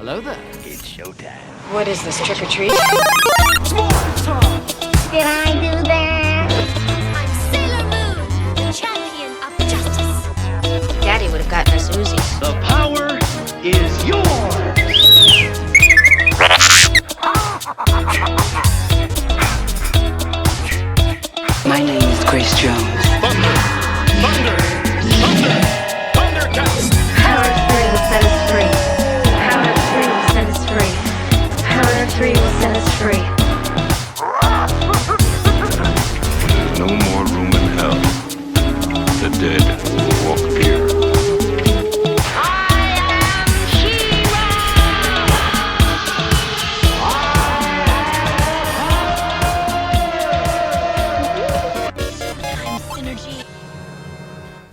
Hello there. It's showtime. What is this, trick or treat? Did I do that? I'm Sailor Moon, the champion of justice. Daddy would have gotten us Uzis. The power is yours. My name is Grace Jones. Thundercats. Power of 3 will set us free. Power of 3 will set us free. Power of 3 will set us free. There's no more room in hell. The dead will walk here.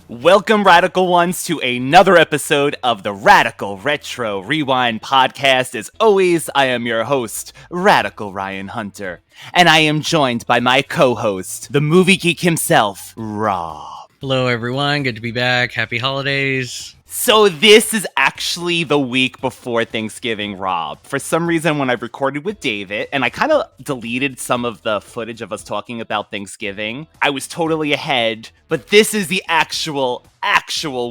Welcome, Radical Ones, to another episode of the Radical Retro Rewind podcast. As always, I am your host, Radical Ryan Hunter, and I am joined by my co-host, the movie geek himself, Rob. Hello, everyone. Good to be back. Happy holidays. So this is actually the week before Thanksgiving, Rob. For some reason, when I recorded with David, and I kind of deleted some of the footage of us talking about Thanksgiving, I was totally ahead, but this is the actual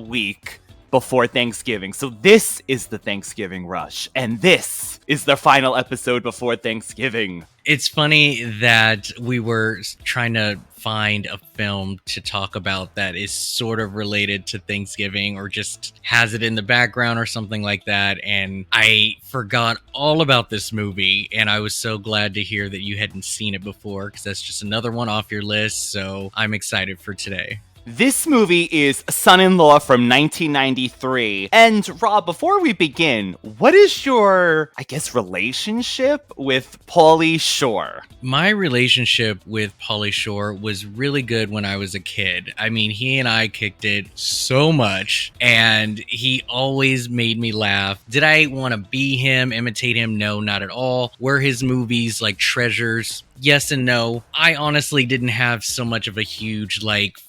week before Thanksgiving. So this is the Thanksgiving rush, and this is the final episode before Thanksgiving. It's funny that we were trying to find a film to talk about that is sort of related to Thanksgiving or just has it in the background or something like that. And I forgot all about this movie, and I was so glad to hear that you hadn't seen it before, because that's just another one off your list. So I'm excited for today. This movie is Son-in-Law from 1993. And Rob, before we begin, what is your, relationship with Pauly Shore? My relationship with Pauly Shore was really good when I was a kid. I mean, he and I kicked it so much, and he always made me laugh. Did I want to be him, imitate him? No, not at all. Were his movies like treasures? Yes and no. I honestly didn't have so much of a huge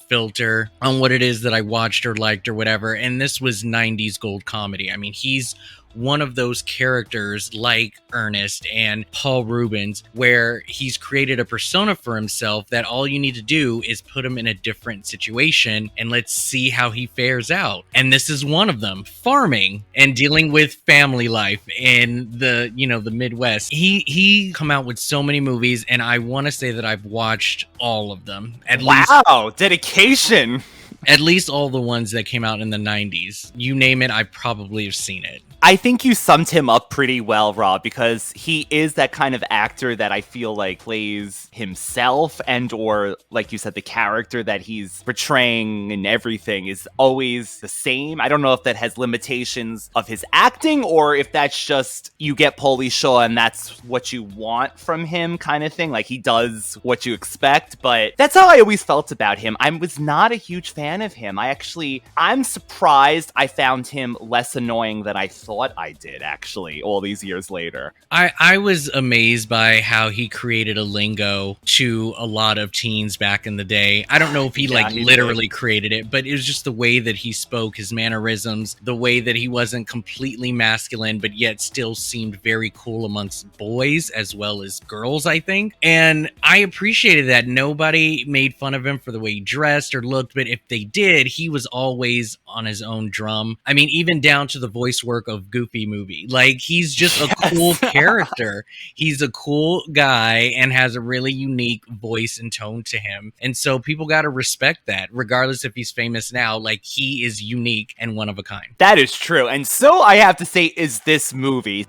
filter on what it is that I watched or liked or whatever. And this was 90s gold comedy. I mean, he's one of those characters like Ernest and Paul Reubens, where he's created a persona for himself that all you need to do is put him in a different situation and let's see how he fares out. And this is one of them, farming and dealing with family life in the Midwest. He come out with so many movies, and I want to say that I've watched all of them. Wow, dedication. At least all the ones that came out in the 90s. You name it, I probably have seen it. I think you summed him up pretty well, Rob, because he is that kind of actor that I feel like plays himself, and or, like you said, the character that he's portraying and everything is always the same. I don't know if that has limitations of his acting, or if that's just you get Pauly Shore and that's what you want from him kind of thing. Like, he does what you expect, but that's how I always felt about him. I was not a huge fan of him. I'm surprised I found him less annoying than I thought I did, actually, all these years later. I was amazed by how he created a lingo to a lot of teens back in the day. I don't know if he literally created it, but it was just the way that he spoke, his mannerisms, the way that he wasn't completely masculine, but yet still seemed very cool amongst boys as well as girls, I think. And I appreciated that. Nobody made fun of him for the way he dressed or looked, but if they did, he was always on his own drum. I mean, even down to the voice work of Goofy movie. Like, he's just a cool character. He's a cool guy and has a really unique voice and tone to him. And so people got to respect that, regardless if he's famous now. Like, he is unique and one of a kind. That is true. And so I have to say is this movie.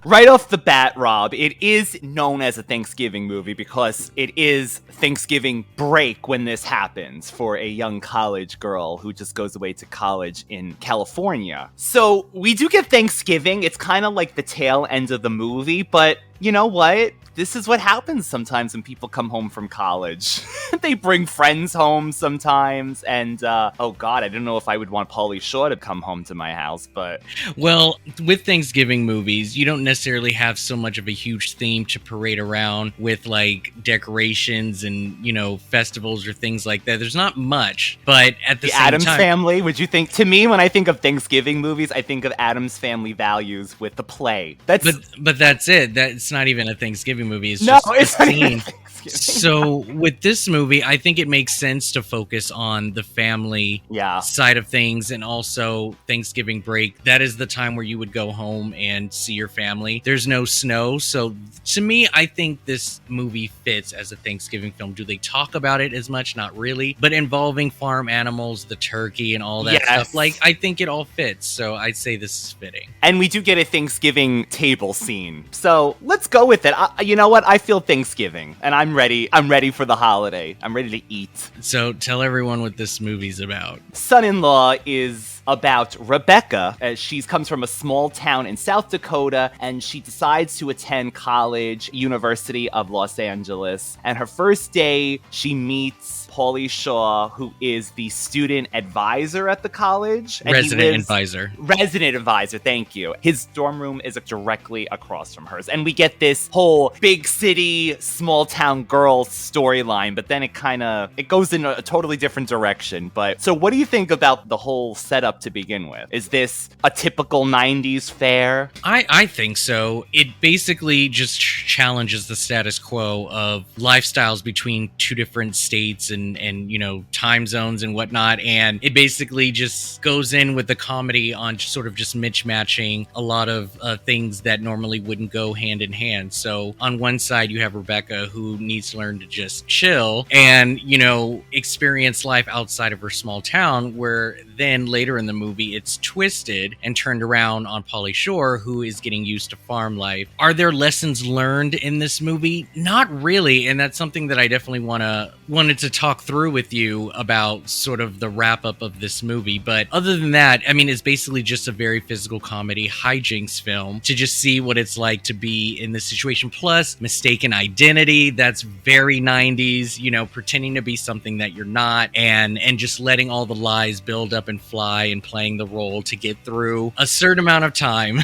Right off the bat, Rob, it is known as a Thanksgiving movie because it is Thanksgiving break when this happens for a young college girl who just goes away to college in California. So we do get Thanksgiving. It's kind of like the tail end of the movie, but you know what? this is what happens sometimes when people come home from college. They bring friends home sometimes, and oh god, I don't know if I would want Pauly Shore to come home to my house, but Well, with Thanksgiving movies, you don't necessarily have so much of a huge theme to parade around with like decorations and, you know, festivals or things like that. There's not much, but at the same Addams time, Family, would you think? To me, when I think of Thanksgiving movies, I think of Addams Family Values with the play. That's but that's it. That's not even a Thanksgiving movie. It's no, just it's a not even scene. Thanksgiving. So with this movie, I think it makes sense to focus on the family Yeah. side of things, and also Thanksgiving break. That is the time where you would go home and see your family. There's no snow, so to me, I think this movie fits as a Thanksgiving film. Do they talk about it as much? Not really, but involving farm animals, the turkey, and all that Yes. stuff, like I think it all fits. So I'd say this is fitting. And we do get a Thanksgiving table scene. So let's go with it. You know what? I feel Thanksgiving, and I'm ready. I'm ready for the holiday. I'm ready to eat. So tell everyone what this movie's about. Son-in-law is about Rebecca, as she comes from a small town in South Dakota, and she decides to attend college, University of Los Angeles. And her first day, she meets Pauly Shore, who is the student advisor at the college. And Resident advisor. Resident advisor, thank you. His dorm room is directly across from hers. And we get this whole big city, small town girl storyline, but then it goes in a totally different direction. But so what do you think about the whole setup to begin with? Is this a typical 90s fare? I think so. It basically just challenges the status quo of lifestyles between two different states and you know, time zones and whatnot, and it basically just goes in with the comedy on sort of just mismatching a lot of things that normally wouldn't go hand in hand. So on one side you have Rebecca, who needs to learn to just chill and, you know, experience life outside of her small town, where then later in the movie it's twisted and turned around on Pauly Shore, who is getting used to farm life. Are there lessons learned in this movie? Not really, and that's something that I definitely wanted to talk through with you about, sort of the wrap up of this movie. But other than that, I mean, it's basically just a very physical comedy hijinks film to just see what it's like to be in this situation. Plus mistaken identity, that's very 90s, you know, pretending to be something that you're not, and just letting all the lies build up and fly and playing the role to get through a certain amount of time.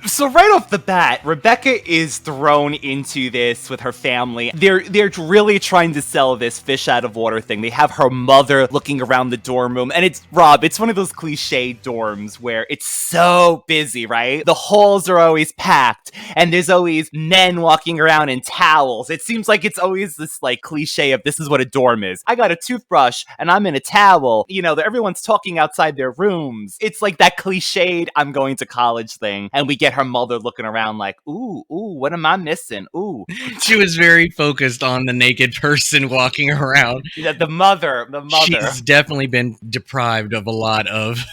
So right off the bat, Rebecca is thrown into this with her family. They're really trying to sell this fish out of water thing. They have her mother looking around the dorm room, and it's one of those cliche dorms where it's so busy, right? The halls are always packed, and there's always men walking around in towels. It seems like it's always this like cliche of this is what a dorm is. I got a toothbrush and I'm in a towel. You know, everyone's talking outside their rooms. It's like that cliched I'm going to college thing, and we get her mother looking around like, ooh, what am I missing? Ooh. She was very focused on the naked person walking around. The mother. She's definitely been deprived of a lot of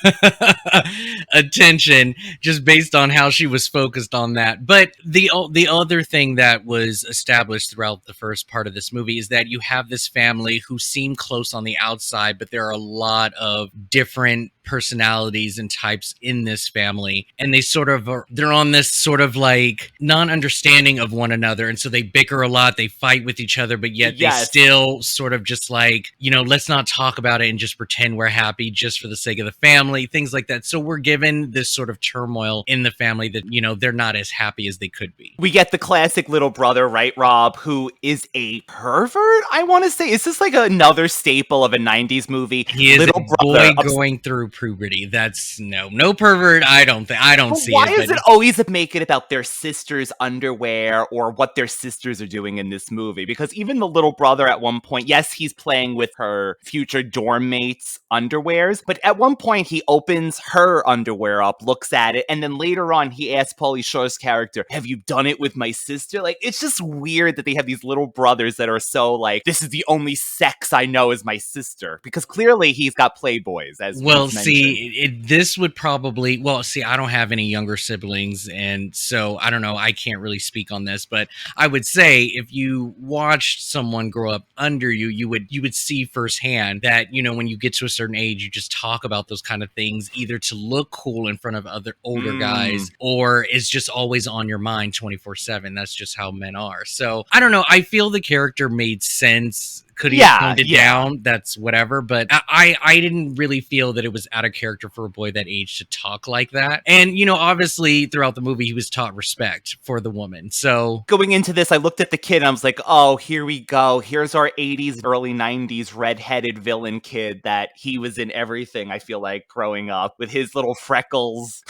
attention just based on how she was focused on that. But the other thing that was established throughout the first part of this movie is that you have this family who seem close on the outside, but there are a lot of different personalities and types in this family, and they're on this sort of like non-understanding of one another, and so they bicker a lot, they fight with each other, but yet they still sort of just like, you know, let's not talk about it and just pretend we're happy just for the sake of the family, things like that. So we're given this sort of turmoil in the family that, you know, they're not as happy as they could be. We get the classic little brother, right, Rob, who is a pervert, I want to say. Is this like another staple of a 90s movie? He is little a boy going through puberty. That's no pervert. I don't see it. Why does it always make it about their sister's underwear or what their sisters are doing in this movie? Because even the little brother at one point, yes, he's playing with her future dorm mates' underwears, but at one point he opens her underwear up, looks at it, and then later on he asks Pauly Shore's character, have you done it with my sister? Like, it's just weird that they have these little brothers that are so like, this is the only sex I know is my sister, because clearly he's got playboys, as well, mentioned. This would probably, I don't have any younger siblings, and so I don't know, I can't really really speak on this, but I would say if you watched someone grow up under you, you would see firsthand that, you know, when you get to a certain age, you just talk about those kind of things either to look cool in front of other older guys, or it's just always on your mind 24/7. That's just how men are. So I don't know. I feel the character made sense. Could he have toned it down? That's whatever. But I didn't really feel that it was out of character for a boy that age to talk like that. And, you know, obviously throughout the movie, he was taught respect for the woman. So going into this, I looked at the kid and I was like, oh, here we go. Here's our 80s, early 90s redheaded villain kid that he was in everything, I feel like, growing up with his little freckles.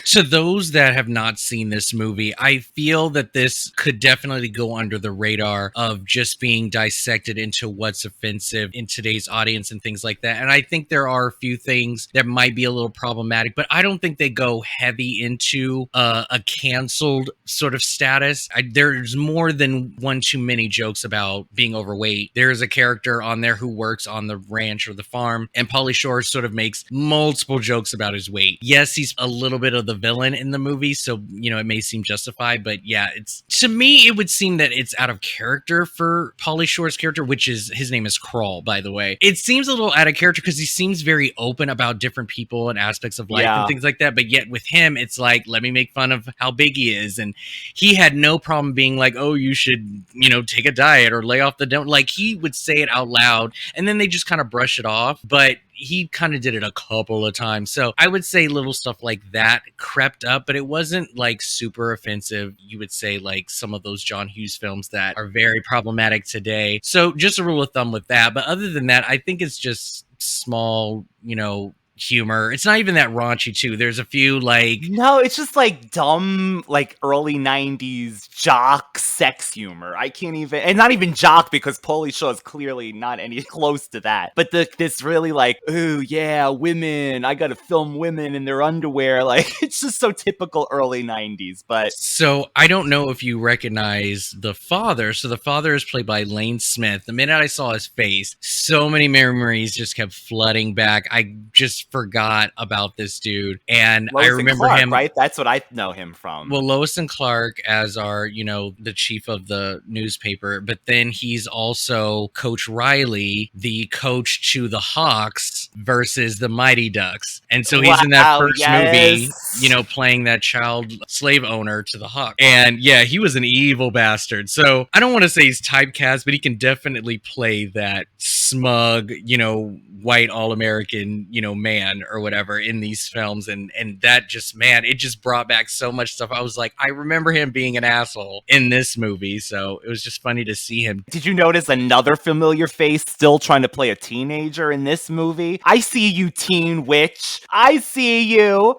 To those that have not seen this movie, I feel that this could definitely go under the radar of just being dissected into what's offensive in today's audience and things like that. And I think there are a few things that might be a little problematic, but I don't think they go heavy into a canceled sort of status. There's more than one too many jokes about being overweight. There's a character on there who works on the ranch or the farm, and Pauly Shore sort of makes multiple jokes about his weight. Yes, he's a little bit of the villain in the movie, so, you know, it may seem justified, but yeah, it's, to me, it would seem that it's out of character for Pauly Shore's character, which is, his name is Crawl, by the way. It seems a little out of character because he seems very open about different people and aspects of life and things like that. But yet with him, it's like, let me make fun of how big he is. And he had no problem being like, oh, you should, you know, take a diet or lay off the don't. Like, he would say it out loud and then they just kind of brush it off. But he kind of did it a couple of times. So I would say little stuff like that crept up, but it wasn't like super offensive. You would say like some of those John Hughes films that are very problematic today. So just a rule of thumb with that. But other than that, I think it's just small, you know, humor. It's not even that raunchy too. There's a few like, no, it's just like dumb, like early 90s jock sex humor. I can't even, and not even jock because Pauly Shore is clearly not any close to that. But this really like, ooh yeah, women, I gotta film women in their underwear. Like, it's just so typical early 90s. But so I don't know if you recognize the father. So the father is played by Lane Smith. The minute I saw his face, so many memories just kept flooding back. I just forgot about this dude, and Lois I remember Clark, him, right? That's what I know him from. Well, Lois and Clark as our, you know, the chief of the newspaper, but then he's also Coach Riley, the coach to the Hawks versus the Mighty Ducks. And so he's in that first movie, you know, playing that child slave owner to the Hawks. And yeah, he was an evil bastard. So I don't want to say he's typecast, but he can definitely play that smug, you know, white all-American, you know, man or whatever in these films. And that just, man, it just brought back so much stuff. I was like, I remember him being an asshole in this movie. So it was just funny to see him. Did you notice another familiar face still trying to play a teenager in this movie? I see you, teen witch. I see you.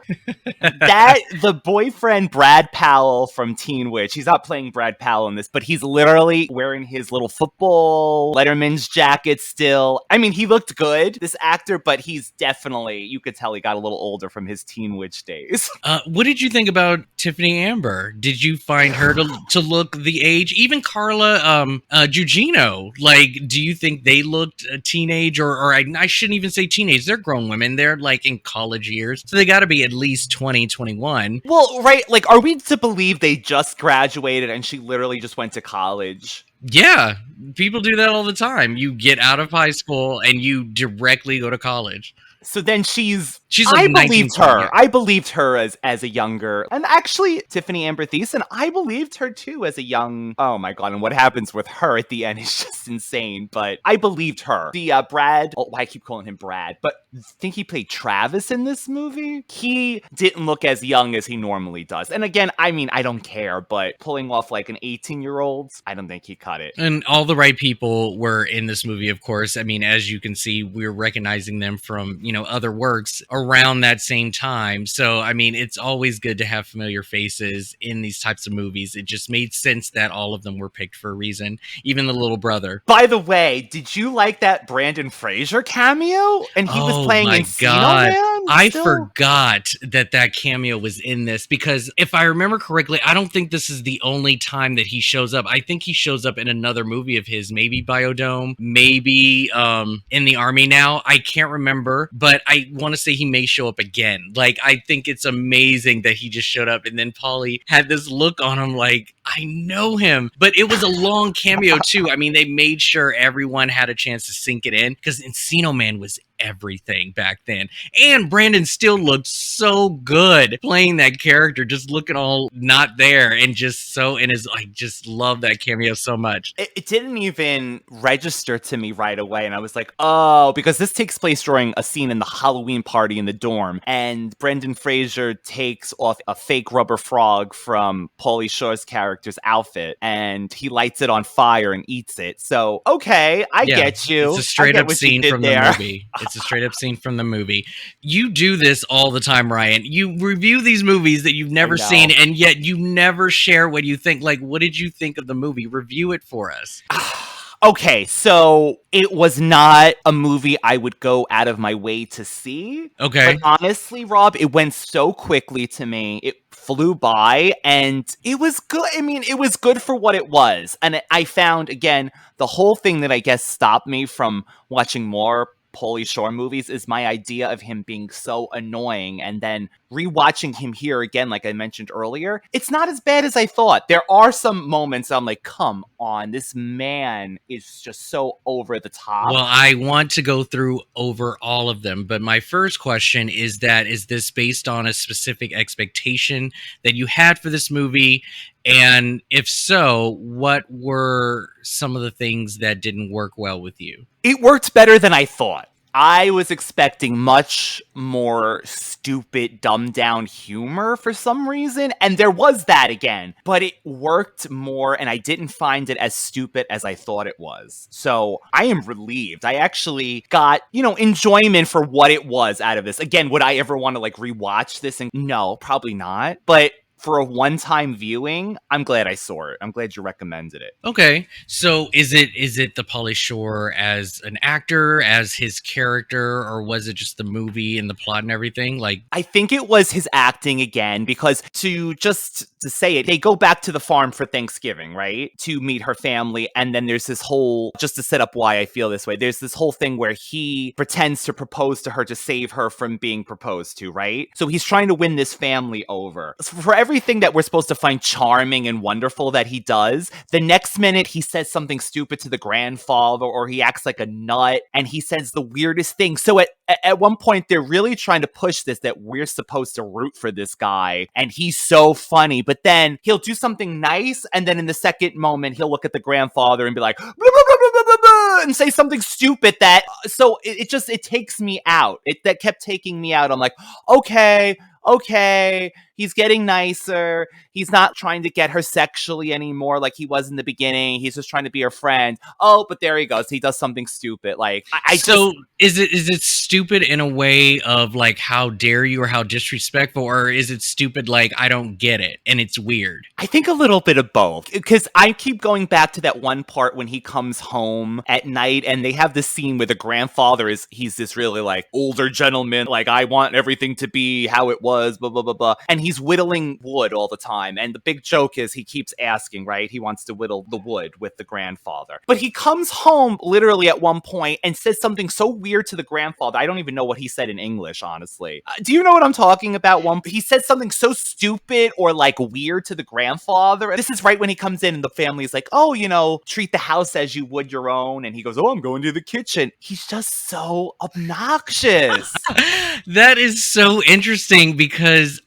That, the boyfriend Brad Powell from Teen Witch, he's not playing Brad Powell in this, but he's literally wearing his little football Letterman's jacket still. I mean, he looked good, this actor, but he's definitely, you could tell he got a little older from his Teen Witch days. What did you think about Tiffany Amber? Did you find her to look the age? Even Carla Gugino, like, do you think they looked a teenage, or I shouldn't even say teenage, they're grown women, they're like in college years, so they got to be at least 20, 21. Well, right, like, are we to believe they just graduated and she literally just went to college? Yeah, people do that all the time. You get out of high school and you directly go to college. So then she's like I believed her. Yeah. I believed her as a younger, and actually Tiffany Amber Thiessen, I believed her too as a young. Oh my god! And what happens with her at the end is just insane. But I believed her. The Brad. Oh, I keep calling him Brad, but I think he played Travis in this movie. He didn't look as young as he normally does. And again, I mean, I don't care, but pulling off like an 18-year-old, I don't think he cut it. And all the right people were in this movie, of course. I mean, as you can see, we're recognizing them from, you know, other works around that same time. So, I mean, it's always good to have familiar faces in these types of movies. It just made sense that all of them were picked for a reason, even the little brother. By the way, did you like that Brandon Fraser cameo? And he was playing Encino Man? I still? forgot that cameo was in this because if I remember correctly, I don't think this is the only time that he shows up. I think he shows up in another movie of his, maybe Biodome, maybe in the Army Now. I can't remember, but I want to say he may show up again. Like, I think it's amazing that he just showed up, and then Pauly had this look on him like, I know him. But it was a long cameo too. I mean, they made sure everyone had a chance to sink it in because Encino Man was everything back then. And Brandon still looked so good playing that character, just looking all not there and just so in his, I just love that cameo so much. It didn't even register to me right away. And I was like, oh, because this takes place during a scene in the Halloween party in the dorm. And Brendan Fraser takes off a fake rubber frog from Pauly Shore's character's outfit and he lights it on fire and eats it. So, okay, I get you. It's a straight up scene from the movie. It's a straight up scene from the movie. You do this all the time, Ryan. You review these movies that you've never seen, and yet you never share what you think. Like, what did you think of the movie? Review it for us. Okay, so it was not a movie I would go out of my way to see. Okay. But honestly, Rob, it went so quickly to me. It flew by and it was good. I mean, it was good for what it was. And I found, again, the whole thing that I guess stopped me from watching more Pauly Shore movies is my idea of him being so annoying, and then rewatching him here again, like I mentioned earlier, it's not as bad as I thought. There are some moments I'm like, come on, this man is just so over the top. Well, I want to go through over all of them, but my first question is this based on a specific expectation that you had for this movie? And if so, what were some of the things that didn't work well with you? It worked better than I thought. I was expecting much more stupid, dumbed down humor for some reason, and there was that again, but it worked more, and I didn't find it as stupid as I thought it was. So I am relieved. I actually got, enjoyment for what it was out of this. Again, would I ever want to rewatch this? And no, probably not. But for a one-time viewing, I'm glad I saw it. I'm glad you recommended it. Okay. So is it the Pauly Shore as an actor, as his character, or was it just the movie and the plot and everything? I think it was his acting again, because to say it, they go back to the farm for Thanksgiving, right? To meet her family. And then there's this whole, just to set up why I feel this way, there's this whole thing where he pretends to propose to her to save her from being proposed to, right? So he's trying to win this family over. For everything that we're supposed to find charming and wonderful that he does, the next minute he says something stupid to the grandfather, or he acts like a nut, and he says the weirdest thing. So at one point, they're really trying to push this, that we're supposed to root for this guy, and he's so funny, but then he'll do something nice, and then in the second moment, he'll look at the grandfather and be like, blah, blah, blah, blah, blah, blah, blah, and say something stupid that, so it takes me out. That kept taking me out. I'm like, okay, he's getting nicer. He's not trying to get her sexually anymore like he was in the beginning. He's just trying to be her friend. Oh, but there he goes. He does something stupid. Is it stupid in a way of how dare you or how disrespectful, or is it stupid I don't get it and it's weird? I think a little bit of both, because I keep going back to that one part when he comes home at night and they have this scene where the grandfather he's this really older gentleman, I want everything to be how it was, blah, blah, blah, blah. And he's whittling wood all the time. And the big joke is he keeps asking, right? He wants to whittle the wood with the grandfather. But he comes home literally at one point and says something so weird to the grandfather. I don't even know what he said in English, honestly. Do you know what I'm talking about? He said something so stupid or weird to the grandfather. This is right when he comes in and the family's like, oh, treat the house as you would your own. And he goes, oh, I'm going to the kitchen. He's just so obnoxious. That is so interesting because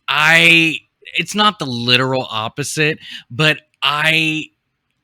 it's not the literal opposite, but I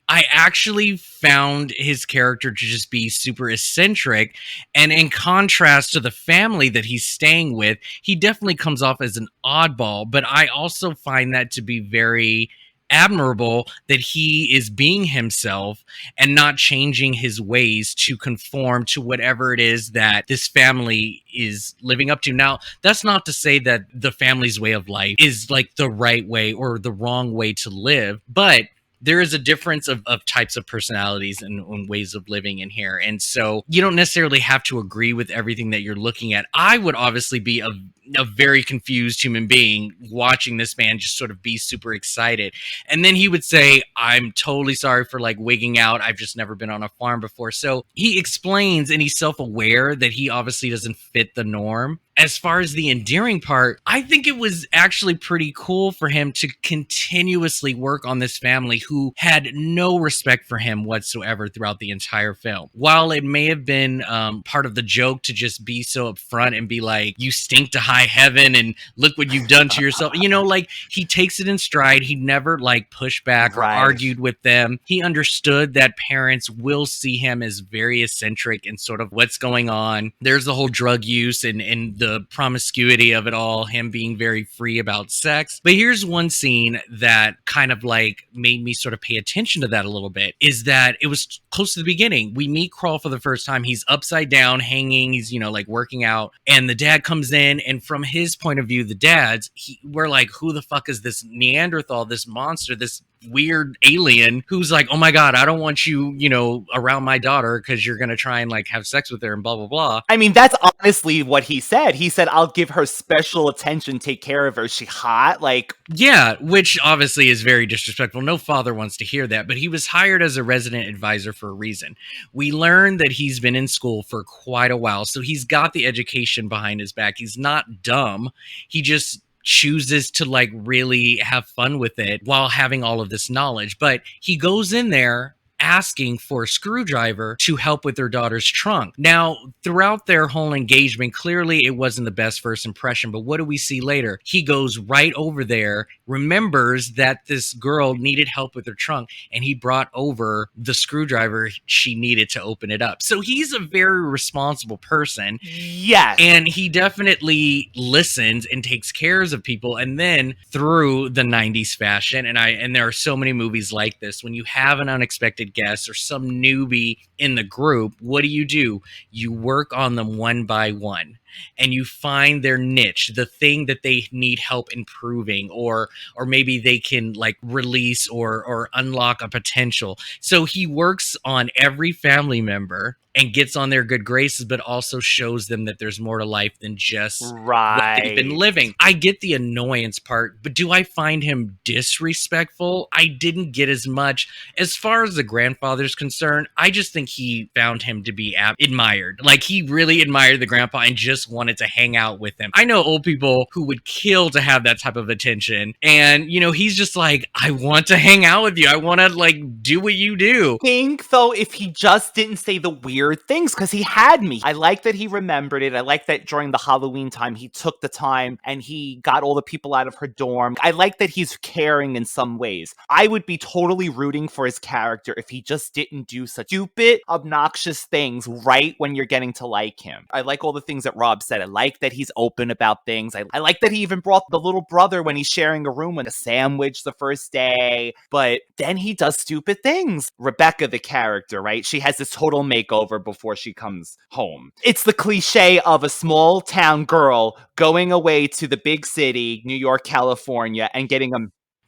actually found his character to just be super eccentric, and in contrast to the family that he's staying with, he definitely comes off as an oddball, but I also find that to be very admirable that he is being himself and not changing his ways to conform to whatever it is that this family is living up to. Now, that's not to say that the family's way of life is the right way or the wrong way to live, but there is a difference of types of personalities and ways of living in here. And so you don't necessarily have to agree with everything that you're looking at. I would obviously be a very confused human being watching this man just sort of be super excited. And then he would say, I'm totally sorry for like wigging out. I've just never been on a farm before. So he explains and he's self-aware that he obviously doesn't fit the norm. As far as the endearing part, I think it was actually pretty cool for him to continuously work on this family who had no respect for him whatsoever throughout the entire film. While it may have been part of the joke to just be so upfront and be like, you stink to high heaven and look what you've done to yourself. You know, like he takes it in stride. He never like pushed back or argued with them. He understood that parents will see him as very eccentric and sort of what's going on. There's the whole drug use and the promiscuity of it all, him being very free about sex. But here's one scene that kind of like made me sort of pay attention to that a little bit, is that it was close to the beginning. We meet Crawl for the first time. He's upside down, hanging. He's, you know, like working out. And the dad comes in, and from his point of view, the dad's, we're like, who the fuck is this Neanderthal, this monster, this weird alien who's like, oh my God, I don't want you, you know, around my daughter because you're going to try and like have sex with her and blah, blah, blah. I mean, that's honestly what he said. He said, I'll give her special attention, take care of her. Is she hot? Like, yeah, which obviously is very disrespectful. No father wants to hear that, but he was hired as a resident advisor for a reason. We learned that he's been in school for quite a while, so he's got the education behind his back. He's not dumb. He just chooses to like really have fun with it while having all of this knowledge. But he goes in there asking for a screwdriver to help with their daughter's trunk. Now, throughout their whole engagement, clearly it wasn't the best first impression, but what do we see later? He goes right over there, remembers that this girl needed help with her trunk, and he brought over the screwdriver she needed to open it up. So he's a very responsible person. yes. And he definitely listens and takes care of people. And then through the 90s fashion, and there are so many movies like this, when you have an unexpected guest or some newbie in the group, what do? You work on them one by one. And you find their niche, the thing that they need help improving, or maybe they can like release or unlock a potential. So he works on every family member and gets on their good graces, but also shows them that there's more to life than just what they've been living. I get the annoyance part, but do I find him disrespectful? I didn't get as much. As far as the grandfather's concerned, I just think he found him to be admired. Like he really admired the grandpa and just wanted to hang out with him. I know old people who would kill to have that type of attention. And, you know, he's just like, I want to hang out with you. I want to like do what you do. I think though, if he just didn't say the weird things, because he had me. I like that he remembered it. I like that during the Halloween time, he took the time and he got all the people out of her dorm. I like that he's caring in some ways. I would be totally rooting for his character if he just didn't do such stupid, obnoxious things right when you're getting to like him. I like all the things that Rob said. I like that he's open about things. I like that he even brought the little brother when he's sharing a room with a sandwich the first day, but then he does stupid things. Rebecca, the character, right? She has this total makeover before she comes home. It's the cliche of a small town girl going away to the big city, New York, California, and getting a...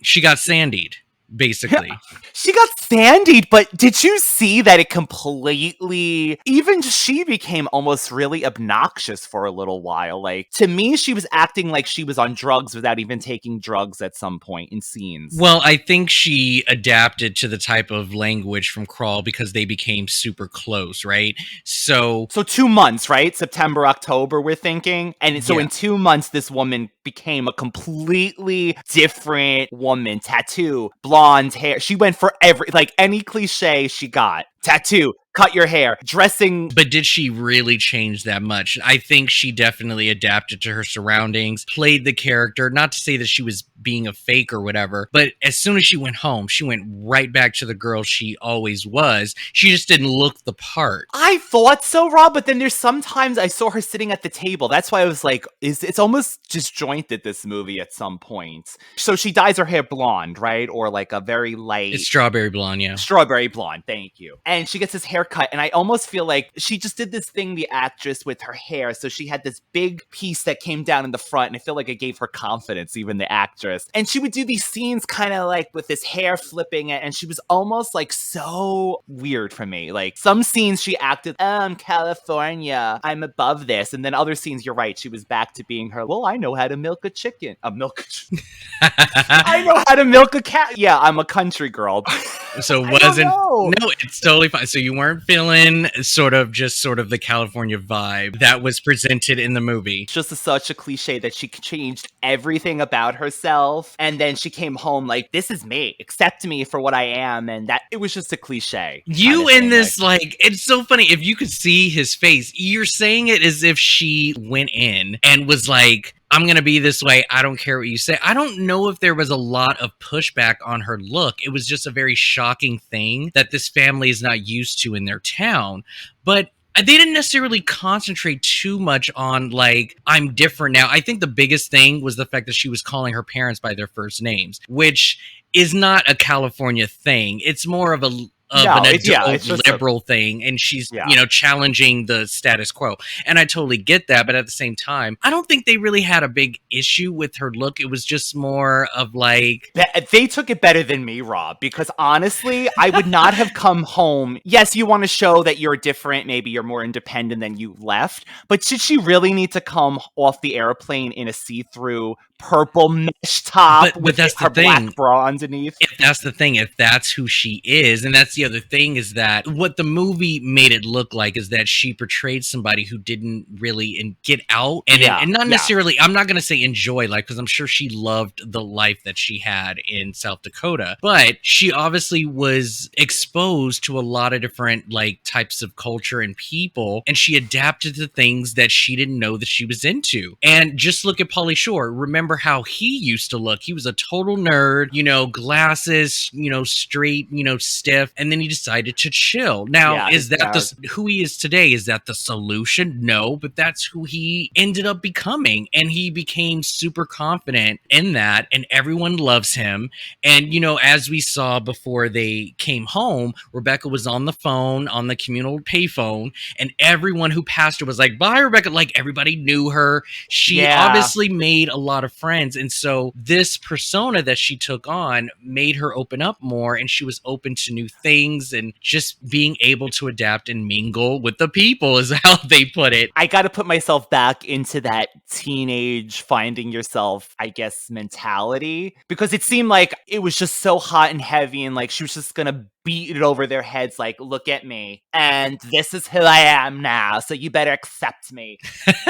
She got sandied, basically. She got sandied, but did you see that it completely... Even she became almost really obnoxious for a little while. Like, to me, she was acting like she was on drugs without even taking drugs at some point in scenes. Well, I think she adapted to the type of language from Crawl because they became super close, right? So 2 months, right? September, October, we're thinking. And so in 2 months, this woman became a completely different woman. Tattoo, blonde hair. She went for any cliche she got. Tattoo, cut your hair, dressing. But did she really change that much? I think she definitely adapted to her surroundings, played the character, not to say that she was being a fake or whatever, but as soon as she went home, she went right back to the girl she always was. She just didn't look the part. I thought so, Rob, but then there's sometimes I saw her sitting at the table. That's why I was like, it's almost disjointed, this movie at some point. So she dyes her hair blonde, right? Or like a very light... It's strawberry blonde, yeah. Strawberry blonde, thank you. And and she gets this haircut, and I almost feel like she just did this thing, the actress, with her hair. So she had this big piece that came down in the front, and I feel like it gave her confidence, even the actress. And she would do these scenes kind of like with this hair flipping it, and she was almost like so weird for me. Like some scenes she acted, I'm California, I'm above this. And then other scenes, you're right, she was back to being her, well, I know how to milk a chicken. I know how to milk a cat. Yeah, I'm a country girl. So no, it's totally fine. So you weren't feeling sort of the California vibe that was presented in the movie. It's just such a cliche that she changed everything about herself, and then she came home like, this is me, accept me for what I am, and that it was just a cliche. You in this, like, it's so funny. If you could see his face, you're saying it as if she went in and was like, I'm going to be this way. I don't care what you say. I don't know if there was a lot of pushback on her look. It was just a very shocking thing that this family is not used to in their town. But they didn't necessarily concentrate too much on, like, I'm different now. I think the biggest thing was the fact that she was calling her parents by their first names, which is not a California thing. It's more of an adult liberal thing, and she's challenging the status quo, and I totally get that. But at the same time, I don't think they really had a big issue with her look. It was just more of like, they took it better than me, Rob, because honestly, I would not have come home. Yes, you want to show that you're different, maybe you're more independent than you left, but did she really need to come off the airplane in a see-through purple mesh top with her black bra underneath? If that's the thing, if that's who she is, and that's the other thing, is that what the movie made it look like is that she portrayed somebody who didn't really get out and not necessarily, I'm not going to say enjoy life, because I'm sure she loved the life that she had in South Dakota, but she obviously was exposed to a lot of different like types of culture and people, and she adapted to things that she didn't know that she was into. And just look at Pauly Shore. Remember how he used to look. He was a total nerd, glasses, straight, stiff, and then he decided to chill. Now, is that who he is today? Is that the solution? No, but that's who he ended up becoming, and he became super confident in that, and everyone loves him. And, as we saw before they came home, Rebecca was on the phone, on the communal payphone, and everyone who passed her was like, bye, Rebecca. Like, everybody knew her. She obviously made a lot of friends, and so this persona that she took on made her open up more, and she was open to new things and just being able to adapt and mingle with the people, is how they put it. I got to put myself back into that teenage finding yourself, I guess, mentality, because it seemed like it was just so hot and heavy, and like she was just gonna beat it over their heads like, look at me, and this is who I am now, so you better accept me.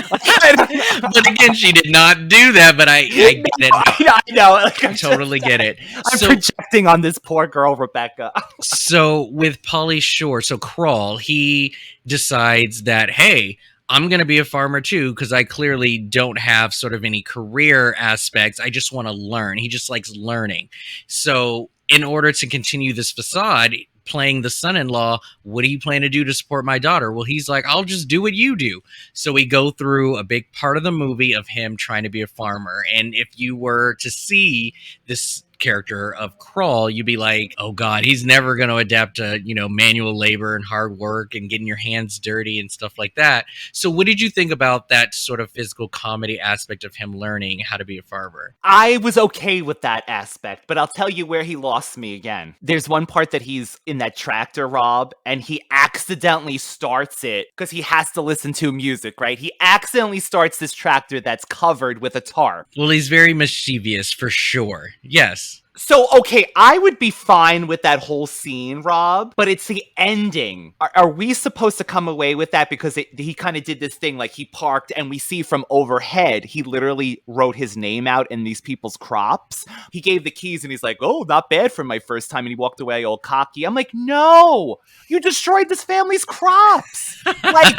But again, she did not do that, but I get it. I know. Like, I totally get it. I'm projecting on this poor girl, Rebecca. So with Pauly Shore, so Crawl, he decides that, hey, I'm going to be a farmer too, because I clearly don't have sort of any career aspects. I just want to learn. He just likes learning. So in order to continue this facade, playing the son-in-law, what do you plan to do to support my daughter? Well, he's like, I'll just do what you do. So we go through a big part of the movie of him trying to be a farmer. And if you were to see this character of Crawl, you'd be like, oh God, he's never going to adapt to, manual labor and hard work and getting your hands dirty and stuff like that. So what did you think about that sort of physical comedy aspect of him learning how to be a farmer? I was okay with that aspect, but I'll tell you where he lost me again. There's one part that he's in that tractor, Rob, and he accidentally starts it because he has to listen to music, right? He accidentally starts this tractor that's covered with a tarp. Well, he's very mischievous for sure. Yes. So, okay, I would be fine with that whole scene, Rob, but it's the ending. Are we supposed to come away with that? Because he kind of did this thing, like he parked, and we see from overhead, he literally wrote his name out in these people's crops. He gave the keys, and he's like, oh, not bad for my first time, and he walked away all cocky. I'm like, no, you destroyed this family's crops. Like,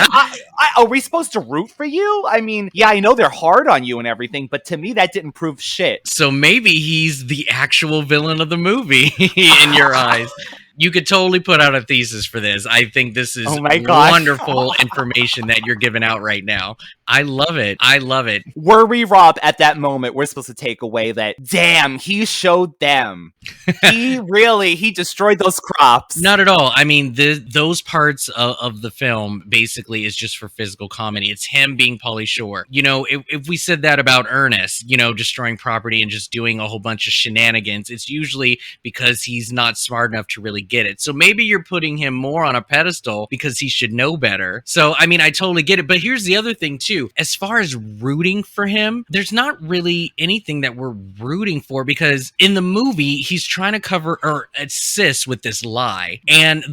are we supposed to root for you? I mean, yeah, I know they're hard on you and everything, but to me, that didn't prove shit. So maybe he's the actual villain of the movie in your eyes. You could totally put out a thesis for this. I think this is wonderful information that you're giving out right now. I love it. I love it. Were we, Rob, at that moment, we're supposed to take away that, damn, he showed them. He destroyed those crops. Not at all. I mean, those parts of the film basically is just for physical comedy. It's him being Pauly Shore. You know, if we said that about Ernest, you know, destroying property and just doing a whole bunch of shenanigans, it's usually because he's not smart enough to really get it. So maybe you're putting him more on a pedestal because he should know better. So, I mean, I totally get it. But here's the other thing, too. As far as rooting for him, there's not really anything that we're rooting for because in the movie, he's trying to cover or assist with this lie. And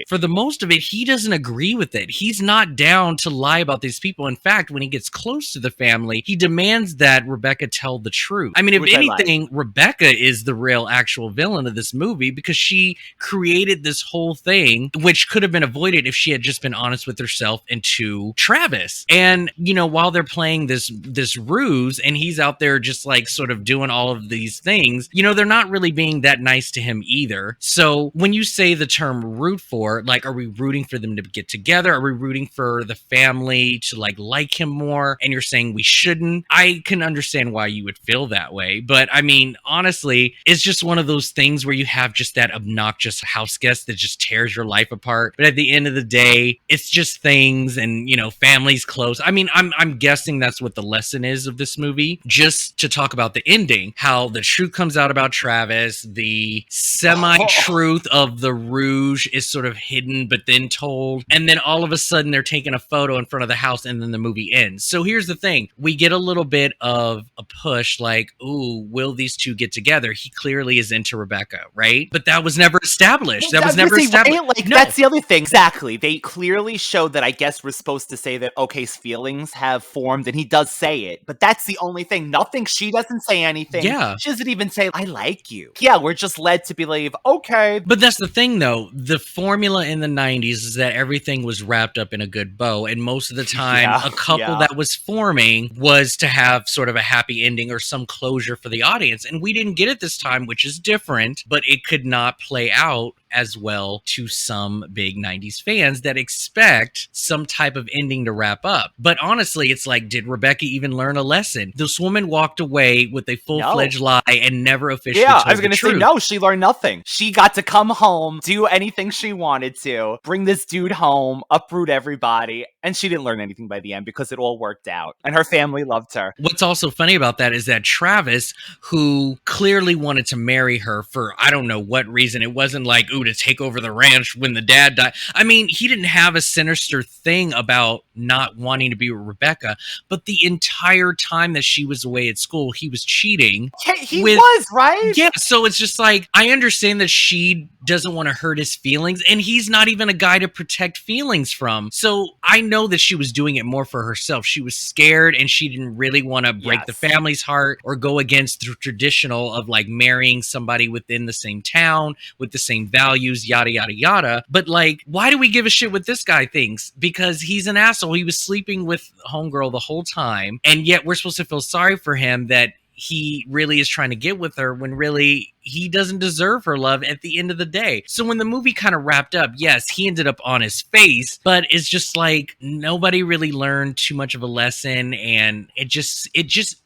for the most of it, he doesn't agree with it. He's not down to lie about these people. In fact, when he gets close to the family, he demands that Rebecca tell the truth. I mean, if anything, Rebecca is the real actual villain of this movie because she created this whole thing, which could have been avoided if she had just been honest with herself and to Travis. And, you know, while they're playing this ruse and he's out there just like sort of doing all of these things, you know, they're not really being that nice to him either. So when you say the term root for, like, are we rooting for them to get together? Are we rooting for the family to like him more? And you're saying we shouldn't. I can understand why you would feel that way. But I mean, honestly, it's just one of those things where you have just that obnoxious house guest that just tears your life apart. But at the end of the day, it's just things and, you know, family's close. I mean, I'm guessing that's what the lesson is of this movie. Just to talk about the ending, how the truth comes out about Travis, the semi-truth of the rouge is sort of hidden but then told, and then all of a sudden they're taking a photo in front of the house and then the movie ends. So here's the thing. We get a little bit of a push like, ooh, will these two get together? He clearly is into Rebecca, right? But that was never established. That was never established. Right? Like, no. That's the other thing. Exactly. They clearly showed that I guess we're supposed to say that OK's feelings have formed, and he does say it, but that's the only thing. Nothing. She doesn't say anything. Yeah. She doesn't even say, I like you. Yeah, we're just led to believe, okay. But that's the thing, though. The formula in the 90s is that everything was wrapped up in a good bow, and most of the time, a couple that was forming was to have sort of a happy ending or some closure for the audience, and we didn't get it this time, which is different, but it could not play out as well to some big 90s fans that expect some type of ending to wrap up. But honestly, it's like, did Rebecca even learn a lesson? This woman walked away with a full-fledged lie and never officially told the truth. I was going to say, no, she learned nothing. She got to come home, do anything she wanted to, bring this dude home, uproot everybody, and she didn't learn anything by the end because it all worked out. And her family loved her. What's also funny about that is that Travis, who clearly wanted to marry her for I don't know what reason, it wasn't like, ooh, to take over the ranch when the dad died. I mean, he didn't have a sinister thing about not wanting to be with Rebecca, but the entire time that she was away at school, he was cheating. He was, right? Yeah, so it's just like, I understand that she doesn't want to hurt his feelings, and he's not even a guy to protect feelings from. So I know that she was doing it more for herself. She was scared, and she didn't really want to break the family's heart or go against the traditional of like marrying somebody within the same town with the same values, yada, yada, yada. But like, why do we give a shit what this guy thinks? Because he's an asshole. He was sleeping with homegirl the whole time, and yet we're supposed to feel sorry for him that he really is trying to get with her when really he doesn't deserve her love at the end of the day. So when the movie kind of wrapped up, yes, he ended up on his face, but it's just like nobody really learned too much of a lesson, and it just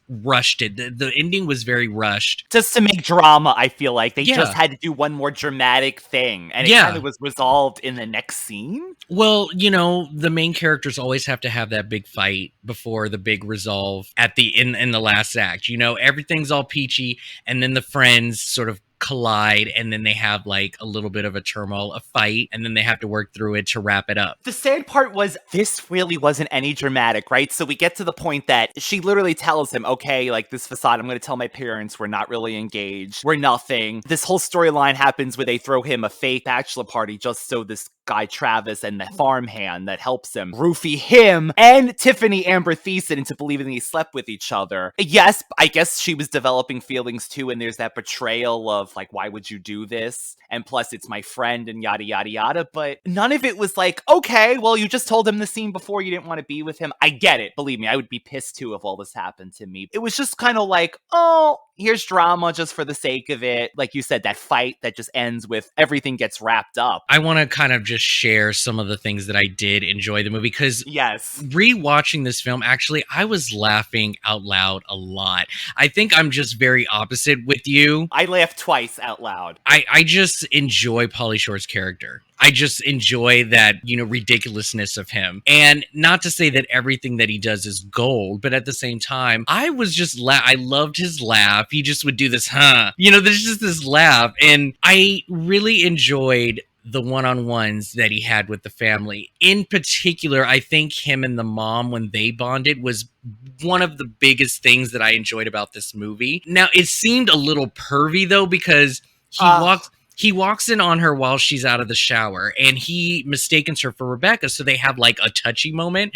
rushed it. The ending was very rushed. Just to make drama, I feel like. They just had to do one more dramatic thing, and it kind of was resolved in the next scene. Well, you know, the main characters always have to have that big fight before the big resolve at the in the last act. You know, everything's all peachy, and then the friends sort of collide, and then they have like a little bit of a turmoil, a fight, and then they have to work through it to wrap it up. The sad part was this really wasn't any dramatic, right? So we get to the point that she literally tells him, okay, like this facade, I'm going to tell my parents we're not really engaged. We're nothing. This whole storyline happens where they throw him a fake bachelor party just so this guy Travis and the farmhand that helps him roofie him and Tiffany Amber Thiessen into believing they slept with each other. Yes, I guess she was developing feelings too, and there's that betrayal of like, why would you do this? And plus it's my friend and yada yada yada, but none of it was like, okay, well, you just told him the scene before you didn't want to be with him. I get it. Believe me, I would be pissed too if all this happened to me. It was just kind of like, oh, here's drama just for the sake of it. Like you said, that fight that just ends with everything gets wrapped up. I want to kind of just share some of the things that I did enjoy the movie, because Yes. rewatching this film, actually, I was laughing out loud a lot. I think I'm just very opposite with you. I laughed twice out loud. I just enjoy Pauly Shore's character. I just enjoy that, ridiculousness of him. And not to say that everything that he does is gold, but at the same time, I was just I loved his laugh. He just would do this, there's just this laugh. And I really enjoyed the one-on-ones that he had with the family. In particular, I think him and the mom, when they bonded, was one of the biggest things that I enjoyed about this movie. Now, it seemed a little pervy, though, because he walks in on her while she's out of the shower, and he mistakes her for Rebecca, so they have like a touchy moment.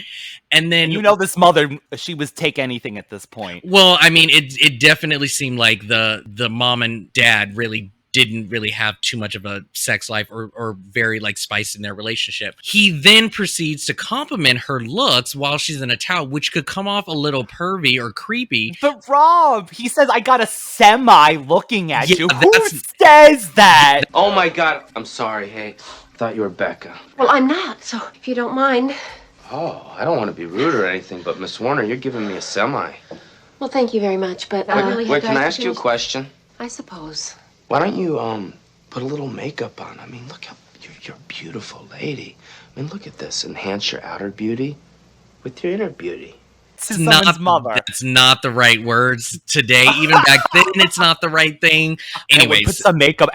And then this mother, she was take anything at this point. Well, I mean, it definitely seemed like the mom and dad really didn't really have too much of a sex life or very like spice in their relationship. He then proceeds to compliment her looks while she's in a towel, which could come off a little pervy or creepy. But Rob, he says, I got a semi looking at you. Who that's- says that? Oh my God. I'm sorry. Hey, I thought you were Becca. Well, I'm not, so if you don't mind. Oh, I don't want to be rude or anything, but Miss Warner, you're giving me a semi. Well, thank you very much, but I really Wait, had to can I ask you a question? I suppose. Why don't you, put a little makeup on? I mean, look how you're a beautiful lady. I mean, look at this. Enhance your outer beauty with your inner beauty. It's someone's mother. That's not the right words today. Even back then, it's not the right thing. Anyways, put some makeup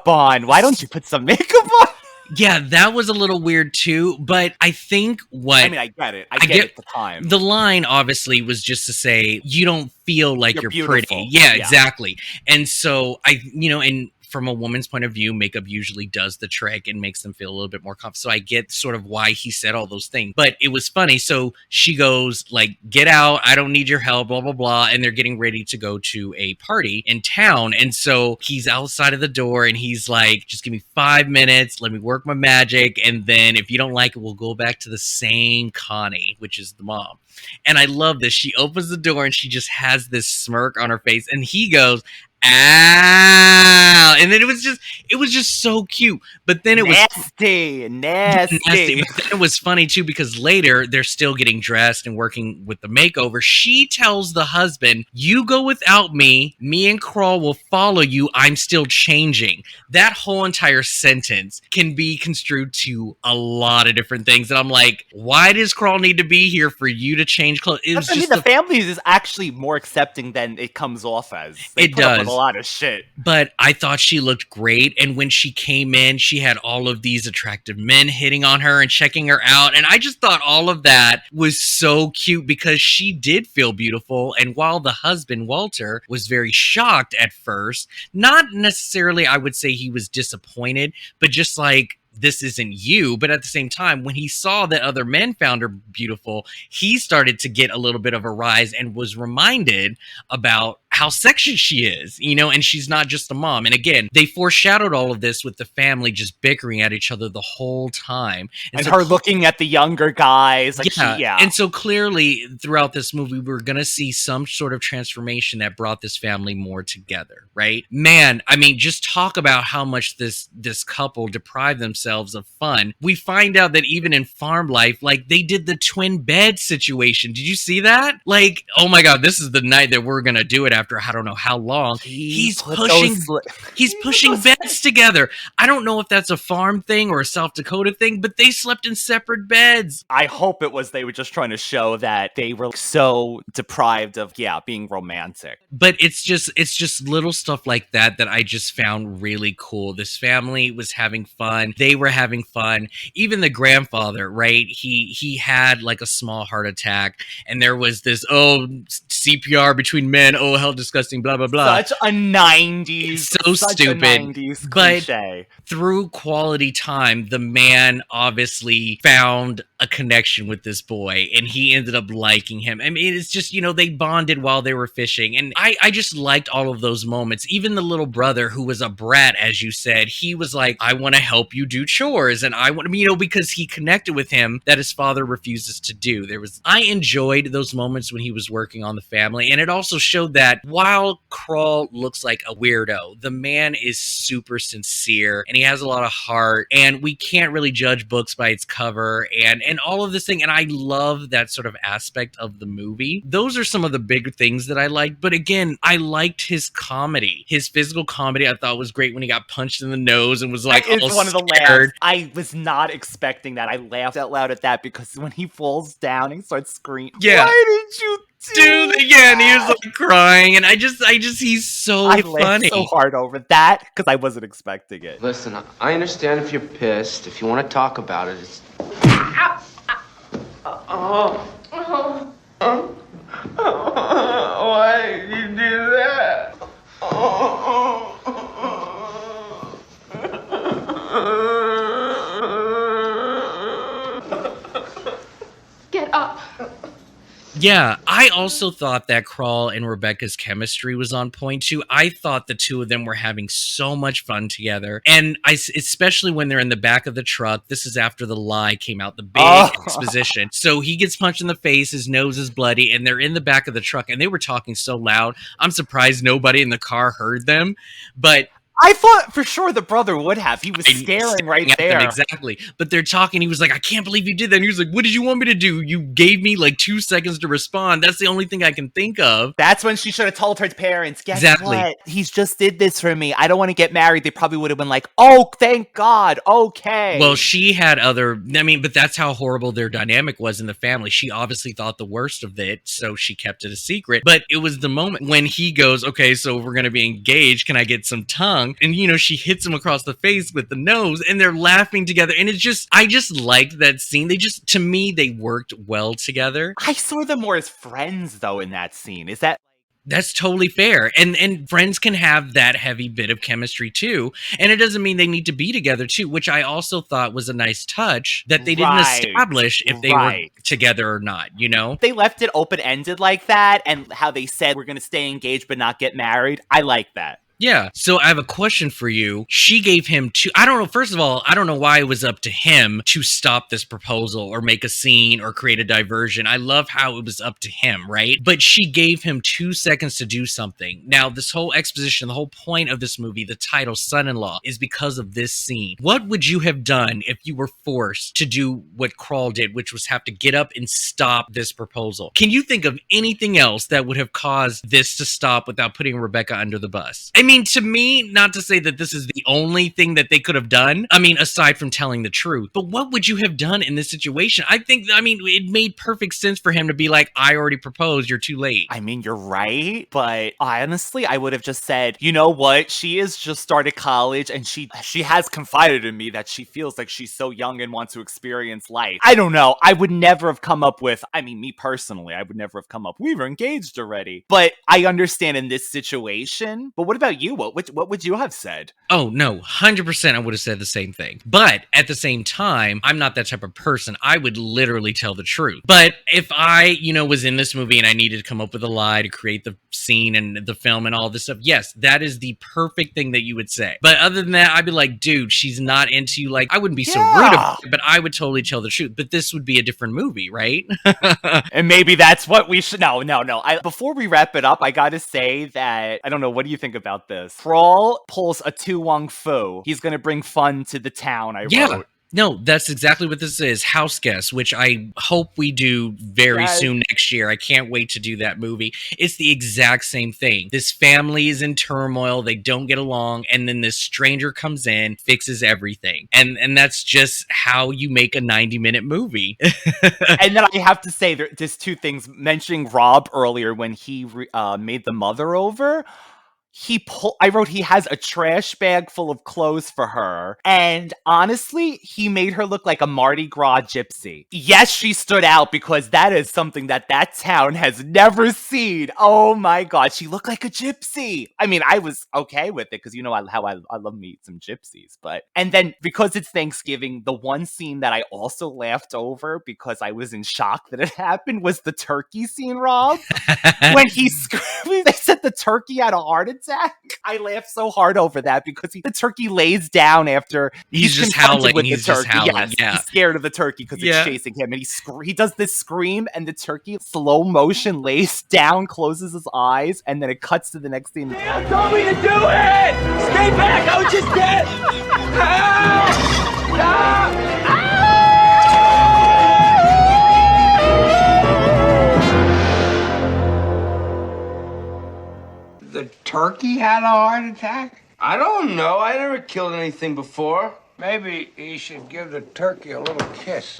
on. Why don't you put some makeup on? Yeah, that was a little weird too, but I think I get it. I get it at the time. The line obviously was just to say, you don't feel like you're beautiful. pretty. Yeah, exactly. And so and from a woman's point of view, makeup usually does the trick and makes them feel a little bit more confident. So I get sort of why he said all those things, but it was funny. So she goes like, get out. I don't need your help, blah, blah, blah. And they're getting ready to go to a party in town. And so he's outside of the door and he's like, just give me 5 minutes. Let me work my magic. And then if you don't like it, we'll go back to the same Connie, which is the mom. And I love this. She opens the door and she just has this smirk on her face. And he goes, ow. And then it was just so cute. But then it was nasty. But then it was funny too, because later they're still getting dressed and working with the makeover. She tells the husband, you go without me and Crawl will follow you. I'm still changing. That whole entire sentence can be construed to a lot of different things. And I'm like, why does Crawl need to be here for you to change clothes? The family is actually more accepting than it comes off as. They it put up does. with a lot of shit. But I thought she looked great. And when she came in, she had all of these attractive men hitting on her and checking her out. And I just thought all of that was so cute because she did feel beautiful. And while the husband, Walter, was very shocked at first, not necessarily, I would say he was disappointed, but just like, this isn't you. But at the same time, when he saw that other men found her beautiful, he started to get a little bit of a rise and was reminded about how sexy she is, and she's not just a mom. And again, they foreshadowed all of this with the family just bickering at each other the whole time. And so her looking at the younger guys. Like And so clearly throughout this movie, we're going to see some sort of transformation that brought this family more together, right? Man, I mean, just talk about how much this couple deprived themselves of fun. We find out that even in farm life, like they did the twin bed situation. Did you see that? Like, oh my God, this is the night that we're going to do it after I don't know how long. He's pushing beds together. I don't know if that's a farm thing or a South Dakota thing, but they slept in separate beds. I hope they were just trying to show that they were so deprived of being romantic. But it's just little stuff like that I just found really cool. This family was having fun. They were having fun. Even the grandfather, right? He had like a small heart attack, and there was this CPR between men. Oh, hell, disgusting. Blah blah blah. Such a 90s, so stupid. 90s cliche. But through quality time, the man obviously found a connection with this boy, and he ended up liking him. I mean, it's just, they bonded while they were fishing, and I just liked all of those moments. Even the little brother, who was a brat, as you said, he was like, I want to help you do chores, and I want to, because he connected with him that his father refuses to do. I enjoyed those moments when he was working on the family, and it also showed that while Crawl looks like a weirdo, the man is super sincere, and he has a lot of heart, and we can't really judge books by its cover, and all of this thing, and I love that sort of aspect of the movie. Those are some of the big things that I liked, but again, I liked his comedy. His physical comedy I thought was great when he got punched in the nose and was like, it's one of the laughs. I was not expecting that. I laughed out loud at that because when he falls down and starts screaming, why did you do that? Yeah, and he was like crying, and I just he's so funny. I laughed so hard over that because I wasn't expecting it. Listen, I understand if you're pissed. If you want to talk about it, it's... Why did you do that? Get up. Yeah, I also thought that Crawl and Rebecca's chemistry was on point too. I thought the two of them were having so much fun together. And especially when they're in the back of the truck, this is after the lie came out, the big exposition. So he gets punched in the face, his nose is bloody, and they're in the back of the truck, and they were talking so loud. I'm surprised nobody in the car heard them, but I thought for sure the brother would have. He was staring right there. Exactly. But they're talking. He was like, I can't believe you did that. And he was like, what did you want me to do? You gave me like 2 seconds to respond. That's the only thing I can think of. That's when she should have told her parents, guess what? He's just did this for me. I don't want to get married. They probably would have been like, oh, thank God. Okay. Well, she had but that's how horrible their dynamic was in the family. She obviously thought the worst of it, so she kept it a secret. But it was the moment when he goes, okay, so we're going to be engaged. Can I get some tongue? And, she hits him across the face with the nose, and they're laughing together. And I just liked that scene. To me, they worked well together. I saw them more as friends, though, in that scene. Is that... That's totally fair. And friends can have that heavy bit of chemistry too. And it doesn't mean they need to be together too, which I also thought was a nice touch that they didn't establish if they were together or not, They left it open-ended like that, and how they said we're going to stay engaged but not get married. I like that. Yeah. So I have a question for you. She gave him I don't know. First of all, I don't know why it was up to him to stop this proposal or make a scene or create a diversion. I love how it was up to him, right? But she gave him 2 seconds to do something. Now, this whole exposition, the whole point of this movie, the title, Son-in-Law, is because of this scene. What would you have done if you were forced to do what Crawl did, which was have to get up and stop this proposal? Can you think of anything else that would have caused this to stop without putting Rebecca under the bus? I mean, to me, not to say that this is the only thing that they could have done, aside from telling the truth, but what would you have done in this situation? It made perfect sense for him to be like, I already proposed, you're too late. You're right, but honestly, I would have just said, you know what? She has just started college, and she has confided in me that she feels like she's so young and wants to experience life. I don't know. I would never have come up with, me personally, I would never have come up, we were engaged already. But I understand in this situation, but what about you? What would you have said? Oh, no, 100% I would have said the same thing. But at the same time, I'm not that type of person. I would literally tell the truth. But if I, was in this movie and I needed to come up with a lie to create the scene and the film and all this stuff, yes, that is the perfect thing that you would say. But other than that, I'd be like, dude, she's not into you. Like, I wouldn't be so rude about it, but I would totally tell the truth. But this would be a different movie, right? And maybe that's what we should... No. Before we wrap it up, I gotta say that, I don't know, what do you think about this? Crawl pulls a Tu Wong Fu. He's gonna bring fun to the town, I wrote. No, that's exactly what this is. House Guest, which I hope we do very soon next year. I can't wait to do that movie. It's the exact same thing. This family is in turmoil. They don't get along. And then this stranger comes in, fixes everything. And that's just how you make a 90-minute movie. And then I have to say, there's 2 things. Mentioning Rob earlier when he made the mother over. I wrote he has a trash bag full of clothes for her. And honestly, he made her look like a Mardi Gras gypsy. Yes, she stood out because that is something that town has never seen. Oh my God. She looked like a gypsy. I mean, I was okay with it because you know how I love me some gypsies. And then because it's Thanksgiving, the one scene that I also laughed over because I was in shock that it happened was the turkey scene, Rob. When he screamed, they said the turkey had a heart attack. I laughed so hard over that because the turkey lays down after he's just howling with he's the turkey. just howling. Yes, yeah, he's scared of the turkey because it's chasing him, and he does this scream, and the turkey slow motion lays down, closes his eyes, and then it cuts to the next scene. Dad told me to do it! Stay back! I was just dead! The turkey had a heart attack? I don't know. I never killed anything before. Maybe you should give the turkey a little kiss.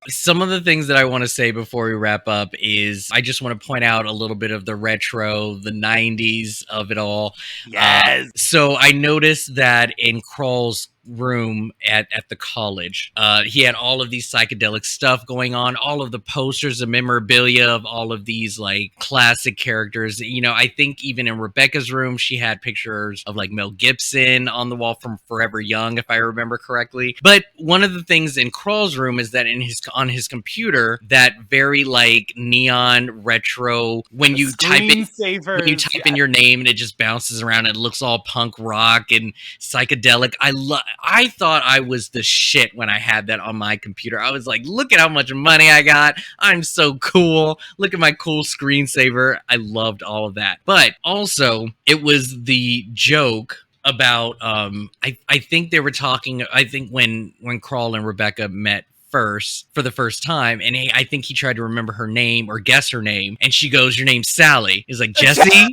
Some of the things that I want to say before we wrap up is I just want to point out a little bit of the retro, the 90s of it all. Yes. So I noticed that in Kroll's room at the college, he had all of these psychedelic stuff going on, all of the posters and memorabilia of all of these like classic characters. You know, I think even in Rebecca's room, she had pictures of like Mel Gibson on the wall from Forever Young, if I remember correctly. But one of the things in Kroll's room is that on his computer, that very like neon retro, when you type in your name and it just bounces around and it looks all punk rock and psychedelic. I thought I was the shit when I had that on my computer. I was like, look at how much money I got. I'm so cool. Look at my cool screensaver. I loved all of that. But also, it was the joke about, I think they were talking, I think when Kroll and Rebecca met for the first time, and I think he tried to remember her name or guess her name, and she goes, "Your name's Sally." He's like, "Jesse?"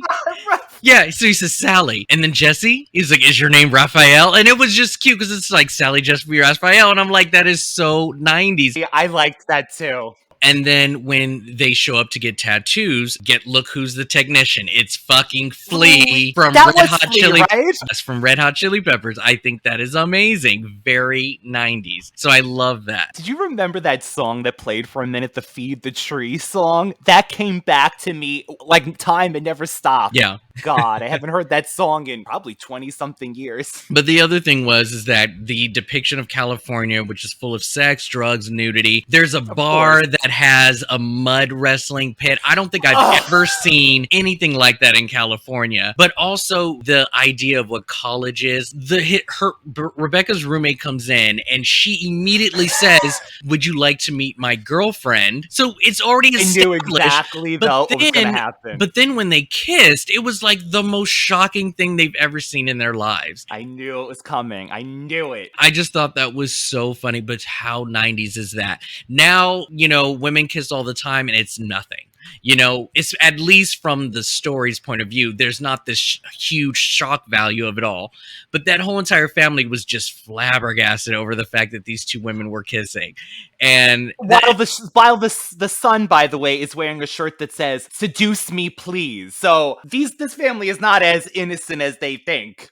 Yeah, so he says Sally, and then Jesse, he's like, "Is your name Raphael?" And it was just cute because it's like Sally, Jesse, Raphael, and I'm like, that is so 90s. Yeah, I liked that too. And then when they show up to get tattoos, look who's the technician. It's fucking Flea from Red Hot Chili Peppers. From Red Hot Chili Peppers. I think that is amazing. Very 90s. So I love that. Did you remember that song that played for a minute, the Feed the Tree song? That came back to me like time and never stopped. Yeah. God, I haven't heard that song in probably 20-something years. But the other thing is that the depiction of California, which is full of sex, drugs, nudity, there's a bar that has a mud wrestling pit. I don't think I've ever seen anything like that in California. But also the idea of what college is. Rebecca's roommate comes in and she immediately says, "Would you like to meet my girlfriend?" So it's already established. I knew exactly what was going to happen. But then when they kissed, it was like the most shocking thing they've ever seen in their lives. I knew it was coming. I knew it. I just thought that was so funny, but how 90s is that? Now, you know, women kiss all the time and it's nothing. You know, it's at least from the story's point of view, there's not this huge shock value of it all. But that whole entire family was just flabbergasted over the fact that these two women were kissing. And while the son, by the way, is wearing a shirt that says "Seduce me, please." So this family is not as innocent as they think.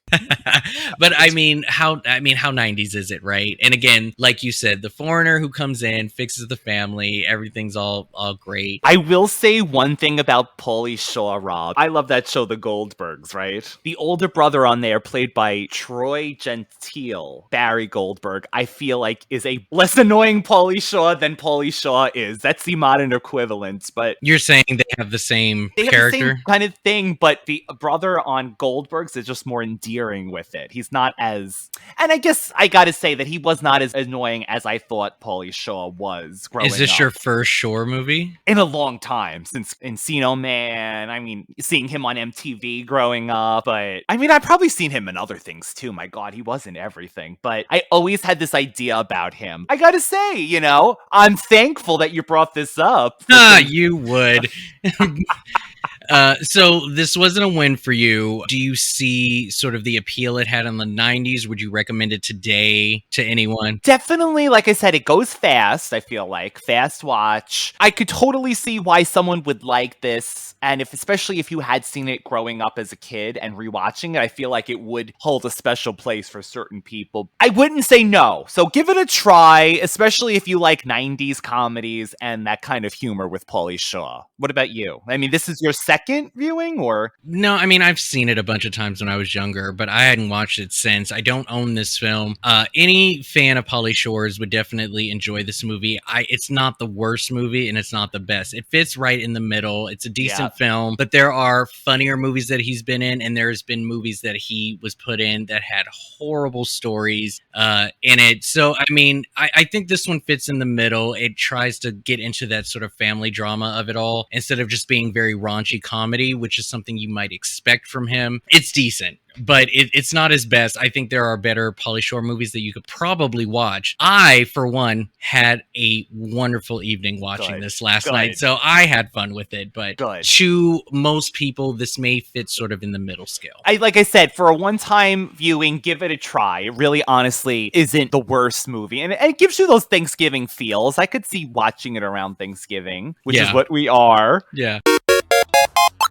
But I mean, how 90s is it, right? And again, like you said, the foreigner who comes in, fixes the family, everything's all great. I will say one thing about Pauly Shore, Rob. I love that show, The Goldbergs, right? The older brother on there, played by Troy Gentile, Barry Goldberg, I feel like is a less annoying Pauly Shore than Pauly Shore is. That's the modern equivalent, but... You're saying they have the same character? The same kind of thing, but the brother on Goldbergs is just more endearing with it. He's not as... And I guess I gotta say that he was not as annoying as I thought Pauly Shore was growing up. Is this your first Shore movie? In a long time, since Encino Man. I mean, seeing him on MTV growing up, but I mean, I've probably seen him in other things too. My God, he was in everything, but I always had this idea about him. I gotta say, you know, I'm thankful that you brought this up. You would. So this wasn't a win for you. Do you see sort of the appeal it had in the 90s? Would you recommend it today to anyone? Definitely, like I said, it goes fast, I feel like. Fast watch. I could totally see why someone would like this. And especially if you had seen it growing up as a kid and rewatching it, I feel like it would hold a special place for certain people. I wouldn't say no. So give it a try, especially if you like 90s comedies and that kind of humor with Pauly Shore. What about you? I mean, this is your second viewing, or? No, I mean, I've seen it a bunch of times when I was younger, but I hadn't watched it since. I don't own this film. Any fan of Pauly Shore's would definitely enjoy this movie. It's not the worst movie, and it's not the best. It fits right in the middle. It's a decent film, but there are funnier movies that he's been in, and there's been movies that he was put in that had horrible stories in it. So, I mean, I think this one fits in the middle. It tries to get into that sort of family drama of it all instead of just being very raunchy comedy, which is something you might expect from him. It's decent, but it's not his best. I think there are better Pauly Shore movies that you could probably watch. I, for one, had a wonderful evening watching this last night, so I had fun with it. But to most people, this may fit sort of in the middle scale. Like I said, for a one-time viewing, give it a try. It really, honestly, isn't the worst movie. And it gives you those Thanksgiving feels. I could see watching it around Thanksgiving, which is what we are. Yeah.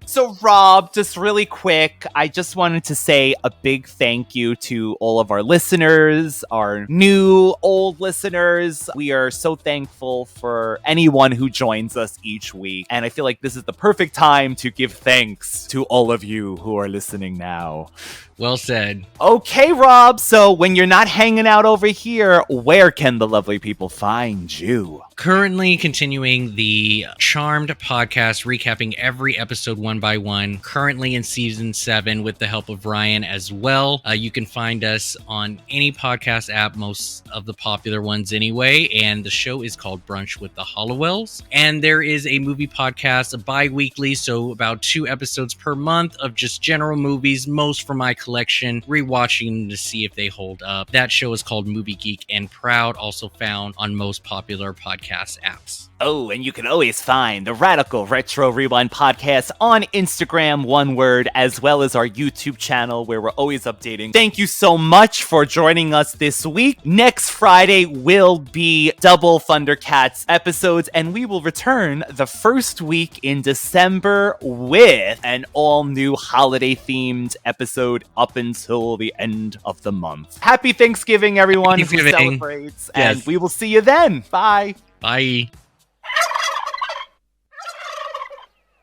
So, Rob, just really quick, I just wanted to say a big thank you to all of our listeners, our new, old listeners. We are so thankful for anyone who joins us each week. And I feel like this is the perfect time to give thanks to all of you who are listening now. Well said. Okay, Rob. So when you're not hanging out over here, where can the lovely people find you? Currently continuing the Charmed podcast, recapping every episode one by one. Currently in season 7 with the help of Ryan as well. You can find us on any podcast app, most of the popular ones anyway. And the show is called Brunch with the Hollowells. And there is a movie podcast bi-weekly, so about 2 episodes per month of just general movies, most from my collection, rewatching them to see if they hold up. That show is called Movie Geek and Proud, also found on most popular podcast apps. Oh, and you can always find the Radical Retro Rewind podcast on Instagram, one word, as well as our YouTube channel where we're always updating. Thank you so much for joining us this week. Next Friday will be double Thundercats episodes, and we will return the first week in December with an all-new holiday-themed episode up until the end of the month. Happy Thanksgiving, everyone who celebrates, and we will see you then. Bye. Bye.